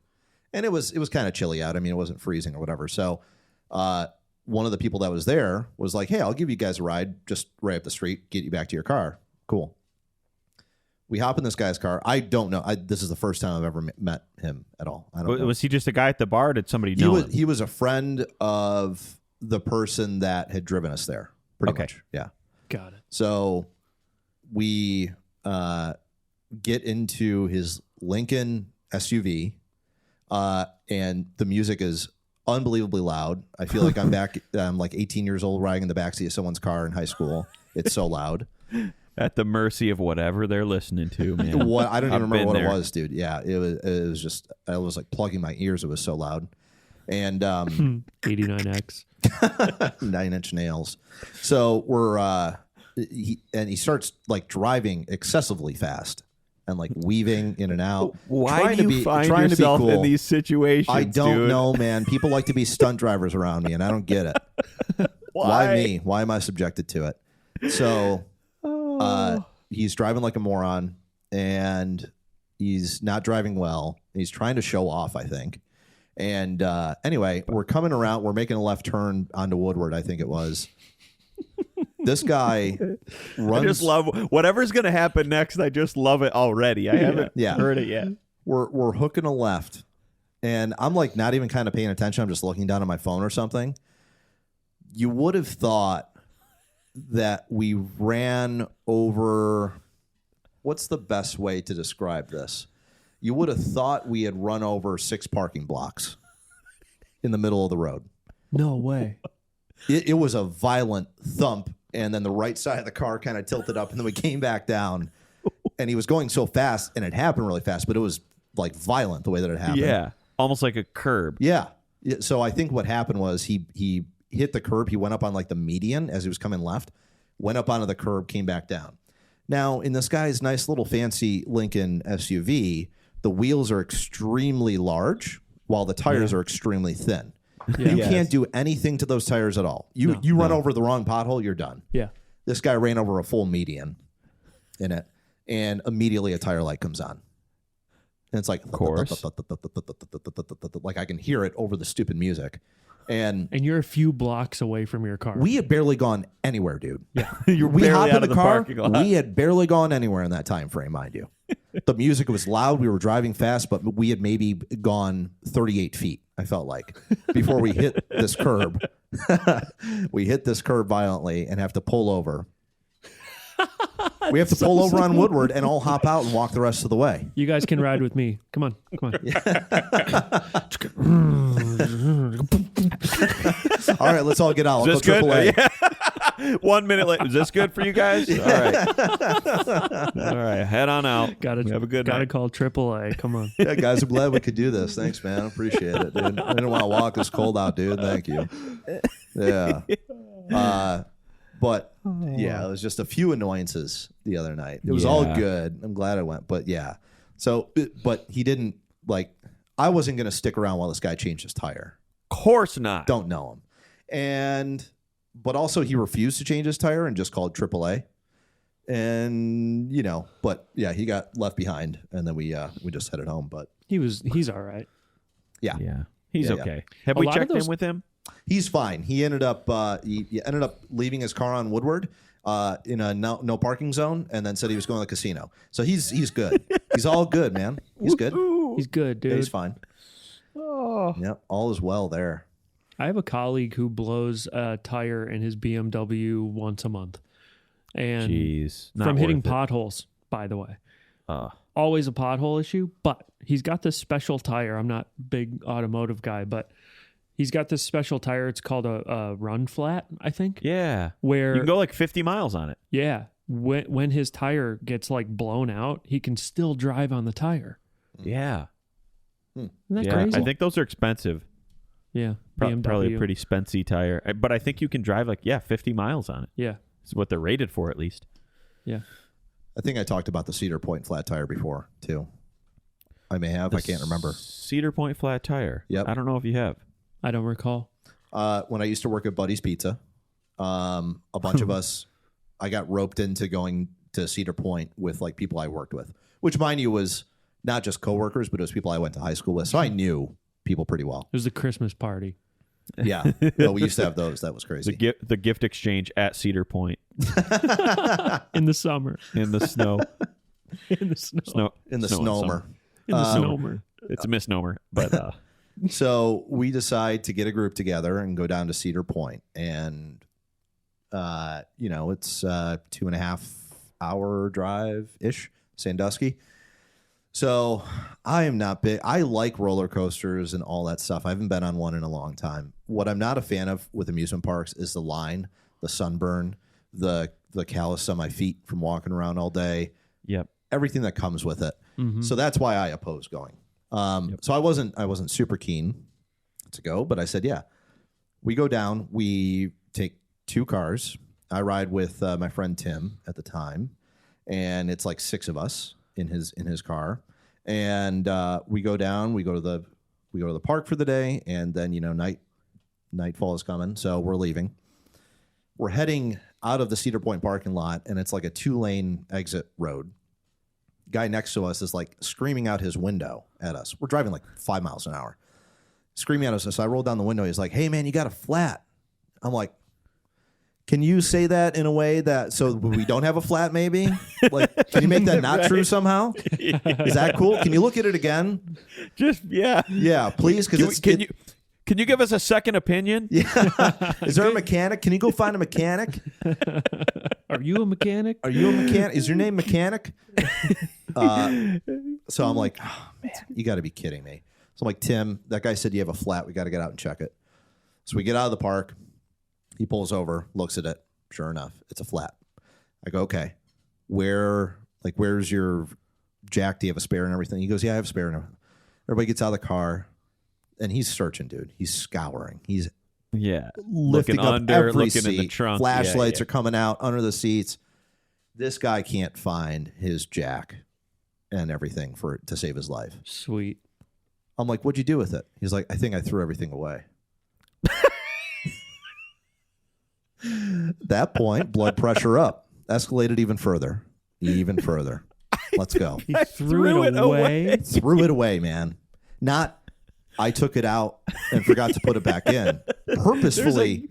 and it was kind of chilly out. I mean, it wasn't freezing or whatever. So one of the people that was there was like, hey, I'll give you guys a ride just right up the street, get you back to your car. Cool. We hop in this guy's car. I don't know. This is the first time I've ever met him at all. I don't know. Was he just a guy at the bar? Or did somebody know him? He was a friend of the person that had driven us there. Pretty much. Yeah. Got it. So we get into his Lincoln SUV, and the music is unbelievably loud. I feel like I'm like 18 years old riding in the backseat of someone's car in high school. It's so loud. At the mercy of whatever they're listening to, man. I don't even remember what it was, dude. Yeah, it was just, I was like plugging my ears. It was so loud. And 89X. 9-inch nails. So we're he starts like driving excessively fast and like weaving in and out. Why do you find yourself in these situations? I don't know, man. People like to be stunt drivers around me, and I don't get it. Why me? Why am I subjected to it? So he's driving like a moron, and he's not driving well. He's trying to show off, I think. And anyway, we're coming around. We're making a left turn onto Woodward, I think it was. This guy runs. I just love whatever's going to happen next. I just love it already. I haven't heard it yet. We're hooking a left, and I'm like not even kind of paying attention. I'm just looking down at my phone or something. You would have thought that we ran over. What's the best way to describe this? You would have thought we had run over 6 parking blocks in the middle of the road. No way. It was a violent thump, and then the right side of the car kind of tilted up, and then we came back down, and he was going so fast, and it happened really fast, but it was like violent the way that it happened. Yeah, almost like a curb. Yeah. So I think what happened was he hit the curb. He went up on like the median as he was coming left, went up onto the curb, came back down. Now, in this guy's nice little fancy Lincoln SUV, the wheels are extremely large while the tires are extremely thin. Yeah. You can't do anything to those tires at all. You run over the wrong pothole, you're done. Yeah. This guy ran over a full median in it, and immediately a tire light comes on. And it's like, of course, like I can hear it over the stupid music. And you're a few blocks away from your car. We had barely gone anywhere, dude. Yeah. We hopped in the car. We had barely gone anywhere in that time frame, mind you. The music was loud. We were driving fast, but we had maybe gone 38 feet, I felt like, before we hit this curb. We hit this curb violently and have to pull over. We have to pull over on Woodward and all hop out and walk the rest of the way. You guys can ride with me. Come on. All right, let's all get out. Is this good? Yeah. 1 minute later. Is this good for you guys? All right. All right. Head on out. Have a good night. Gotta call AAA. Come on. Yeah, guys, I'm glad we could do this. Thanks, man. I appreciate it, dude. I didn't want to walk this cold out, dude. Thank you. Yeah. But yeah, it was just a few annoyances the other night. It was all good. I'm glad I went. But yeah. So, but he didn't I wasn't going to stick around while this guy changed his tire. Of course not. Don't know him. But also he refused to change his tire and just called AAA. And, but yeah, he got left behind, and then we just headed home. But he's all right. Yeah. Yeah. He's okay. Have we checked in with him? He's fine. He ended up he ended up leaving his car on Woodward in a no parking zone, and then said he was going to the casino. So he's good. He's all good, man. He's good. He's good, dude. Yeah, he's fine. Oh. Yeah, all is well there. I have a colleague who blows a tire in his BMW once a month. And from hitting potholes, by the way. Always a pothole issue, but he's got this special tire. I'm not a big automotive guy, but he's got this special tire. It's called a run flat, I think. Yeah. Where you can go like 50 miles on it. Yeah. when his tire gets like blown out, he can still drive on the tire. Yeah. Isn't that crazy? I think those are expensive. Yeah. Probably a pretty spency tire. But I think you can drive 50 miles on it. Yeah. It's what they're rated for, at least. Yeah. I think I talked about the Cedar Point flat tire before, too. I may have. I can't remember. Cedar Point flat tire. Yep. I don't know if you have. I don't recall. When I used to work at Buddy's Pizza, a bunch of us, I got roped into going to Cedar Point with like people I worked with, which, mind you, was not just coworkers, but it was people I went to high school with. So I knew people pretty well. It was a Christmas party. Yeah. No, we used to have those. That was crazy. The gift exchange at Cedar Point. In the summer. In the snow. In the snow. In the snow snowmer. In the snowmer. It's a misnomer, but So we decide to get a group together and go down to Cedar Point. And, it's a 2.5 hour drive-ish, Sandusky. So I am not big. I like roller coasters and all that stuff. I haven't been on one in a long time. What I'm not a fan of with amusement parks is the line, the sunburn, the callus on my feet from walking around all day. Yep. Everything that comes with it. Mm-hmm. So that's why I oppose going. So I wasn't super keen to go, but I said, yeah. We go down. We take 2 cars. I ride with my friend Tim at the time, and it's like 6 of us in his car. And we go down. We go to the park for the day, and then nightfall is coming, so we're leaving. We're heading out of the Cedar Point parking lot, and it's like a 2-lane exit road. Guy next to us is like screaming out his window at us. We're driving like 5 miles an hour, screaming at us. So I roll down the window. He's like, "Hey man, you got a flat." I'm like, "Can you say that in a way that so we don't have a flat? Maybe like, can you make that not true somehow? Is that cool? Can you look at it again? Just Yeah, please. Because can you give us a second opinion? Yeah. Is there a mechanic? Can you go find a mechanic? Are you a mechanic? Are you a mechanic? Is your name Mechanic? So I'm like, oh, man, you got to be kidding me. So I'm like, Tim, that guy said you have a flat. We got to get out and check it. So we get out of the park. He pulls over, looks at it. Sure enough, it's a flat. I go, okay, where's your jack? Do you have a spare and everything? He goes, yeah, I have a spare. And everybody gets out of the car, and he's searching, dude. He's scouring. He's lifting looking up under, every looking seat. in the trunk. Flashlights are coming out under the seats. This guy can't find his jack and everything to save his life. Sweet. I'm like, what'd you do with it? He's like, I think I threw everything away. That point, blood pressure up. Escalated even further. Let's go. He threw it away. Threw it away, man. Not I took it out and forgot to put it back in. Purposefully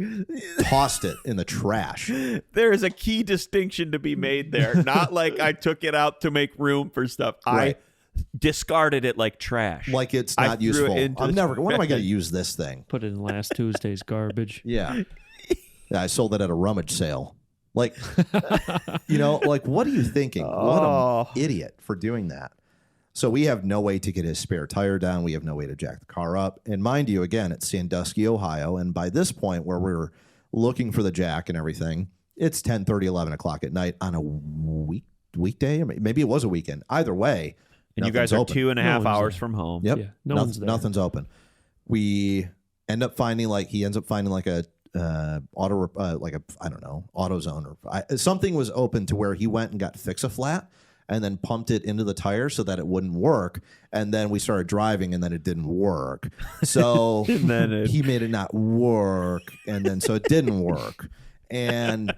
tossed it in the trash. There is a key distinction to be made there. Not like I took it out to make room for stuff. Right. I discarded it like trash. Like it's not useful. When am I going to use this thing? Put it in last Tuesday's garbage. Yeah. I sold it at a rummage sale. Like, like, what are you thinking? What an idiot for doing that. So we have no way to get his spare tire down. We have no way to jack the car up. And mind you, again, it's Sandusky, Ohio. And by this point where we're looking for the jack and everything, it's 10:30, 11 o'clock at night on a weekday. Or maybe it was a weekend. Either way. And you guys are open. 2.5 hours from home. Yep. Yeah, nothing's open. He ends up finding like a AutoZone or something was open to where he went and got Fix-A-Flat and then pumped it into the tire so that it wouldn't work. And then we started driving and then it didn't work. So he made it not work. And then so it didn't work. And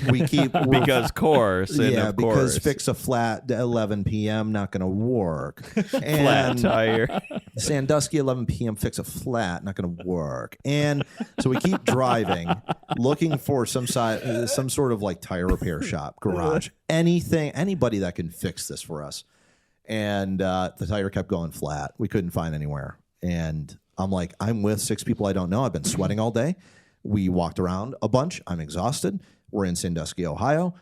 we keep because because Fix-A-Flat 11 p.m. not going to work. Flat And tire. Sandusky 11 p.m. Fix-A-Flat not going to work. And so we keep driving, looking for some sort of like tire repair shop, garage, anybody that can fix this for us. And the tire kept going flat. We couldn't find anywhere. And I'm like, I'm with 6 people I don't know. I've been sweating all day. We walked around a bunch. I'm exhausted. We're in Sandusky, Ohio.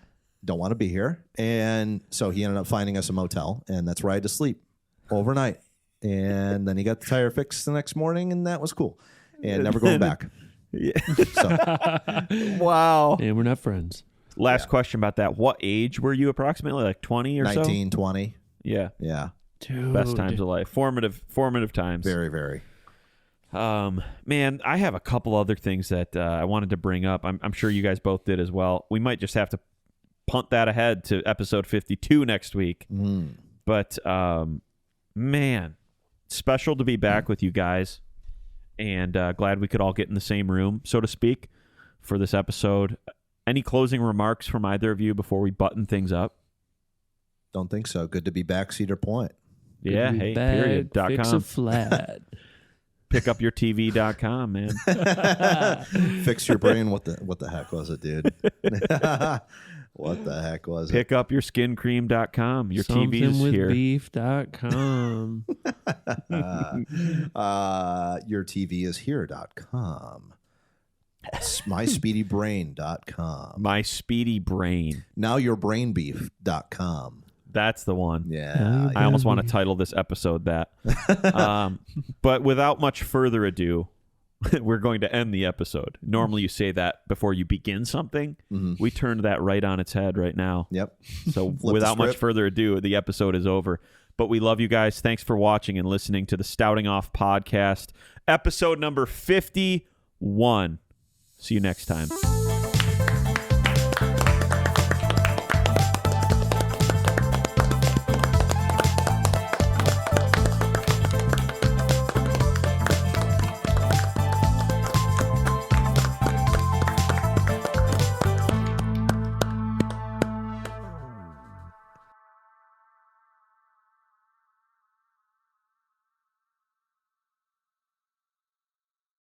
Don't want to be here. And so he ended up finding us a motel, and that's where I had to sleep overnight. And then he got the tire fixed the next morning, and that was cool. And never going back. Yeah. So, wow. And we're not friends. Last question about that. What age were you approximately? Like 20 or 19, 20. Yeah. Yeah. Dude. Best times of life. Formative times. Very, very. Man, I have a couple other things that I wanted to bring up. I'm sure you guys both did as well. We might just have to punt that ahead to episode 52 next week. But, man, special to be back with you guys. And glad we could all get in the same room, so to speak, for this episode. Any closing remarks from either of you before we button things up? Don't think so. Good to be back, Cedar Point. Yeah, hey, period.com. Fix a flat. Pickupyourtv.com, man. Fix your brain. What the heck was it, dude? What the heck was it? Pickupyourskincream.com. Your TV is here. Somethingwithbeef.com. Your TV is here.com. MySpeedyBrain.com. My Speedy Brain. NowYourBrainBeef.com. That's the one. Yeah. I almost want to title this episode that. But without much further ado, we're going to end the episode. Normally you say that before you begin something. We turned that right on its head right now. Yep. So without much further ado, the episode is over. But we love you guys. Thanks for watching and listening to the Stouting Off podcast, episode number 51. See you next time.